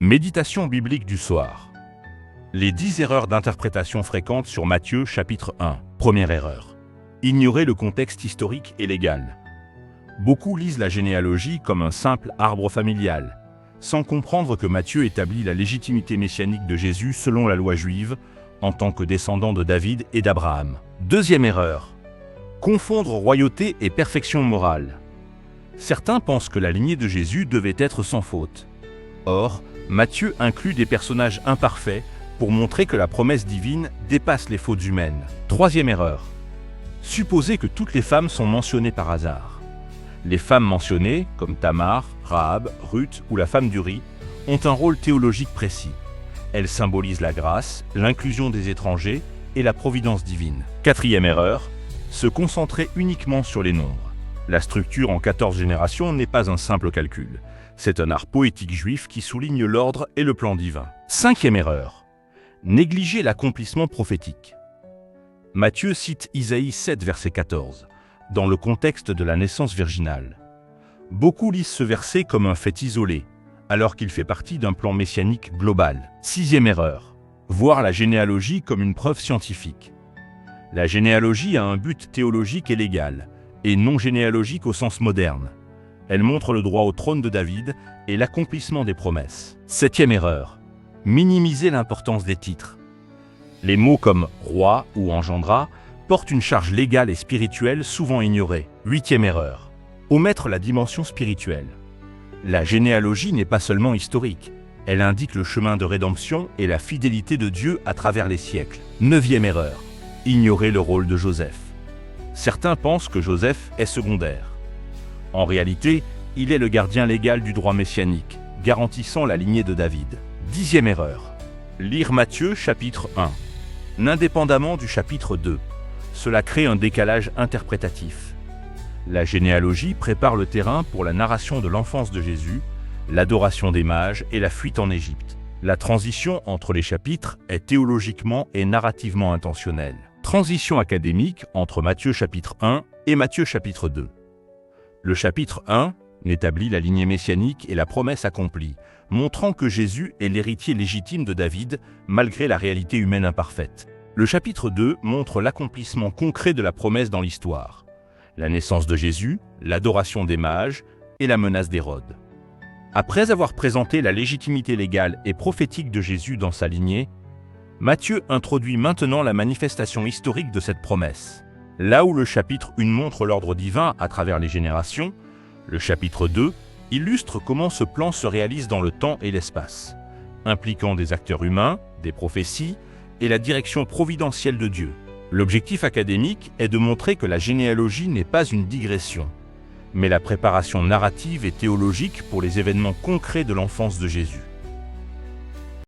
Méditation biblique du soir. Les 10 erreurs d'interprétation fréquentes sur Matthieu chapitre 1. Première erreur. Ignorer le contexte historique et légal. Beaucoup lisent la généalogie comme un simple arbre familial, sans comprendre que Matthieu établit la légitimité messianique de Jésus selon la loi juive, en tant que descendant de David et d'Abraham. Deuxième erreur. Confondre royauté et perfection morale. Certains pensent que la lignée de Jésus devait être sans faute. Or, Matthieu inclut des personnages imparfaits pour montrer que la promesse divine dépasse les fautes humaines. Troisième erreur. Supposer que toutes les femmes sont mentionnées par hasard. Les femmes mentionnées, comme Tamar, Rahab, Ruth ou la femme d'Uri, ont un rôle théologique précis. Elles symbolisent la grâce, l'inclusion des étrangers et la providence divine. Quatrième erreur. Se concentrer uniquement sur les nombres. La structure en 14 générations n'est pas un simple calcul. C'est un art poétique juif qui souligne l'ordre et le plan divin. Cinquième erreur. Négliger l'accomplissement prophétique. Matthieu cite Isaïe 7, verset 14, dans le contexte de la naissance virginale. Beaucoup lisent ce verset comme un fait isolé, alors qu'il fait partie d'un plan messianique global. Sixième erreur. Voir la généalogie comme une preuve scientifique. La généalogie a un but théologique et légal, et non généalogique au sens moderne. Elle montre le droit au trône de David et l'accomplissement des promesses. Septième erreur. Minimiser l'importance des titres. Les mots comme « roi » ou « engendra » portent une charge légale et spirituelle souvent ignorée. Huitième erreur. Omettre la dimension spirituelle. La généalogie n'est pas seulement historique. Elle indique le chemin de rédemption et la fidélité de Dieu à travers les siècles. Neuvième erreur. Ignorer le rôle de Joseph. Certains pensent que Joseph est secondaire. En réalité, il est le gardien légal du droit messianique, garantissant la lignée de David. Dixième erreur. Lire Matthieu chapitre 1, indépendamment du chapitre 2. Cela crée un décalage interprétatif. La généalogie prépare le terrain pour la narration de l'enfance de Jésus, l'adoration des mages et la fuite en Égypte. La transition entre les chapitres est théologiquement et narrativement intentionnelle. Transition académique entre Matthieu chapitre 1 et Matthieu chapitre 2. Le chapitre 1 établit la lignée messianique et la promesse accomplie, montrant que Jésus est l'héritier légitime de David, malgré la réalité humaine imparfaite. Le chapitre 2 montre l'accomplissement concret de la promesse dans l'histoire, la naissance de Jésus, l'adoration des mages et la menace d'Hérode. Après avoir présenté la légitimité légale et prophétique de Jésus dans sa lignée, Matthieu introduit maintenant la manifestation historique de cette promesse. Là où le chapitre 1 montre l'ordre divin à travers les générations, le chapitre 2 illustre comment ce plan se réalise dans le temps et l'espace, impliquant des acteurs humains, des prophéties et la direction providentielle de Dieu. L'objectif académique est de montrer que la généalogie n'est pas une digression, mais la préparation narrative et théologique pour les événements concrets de l'enfance de Jésus.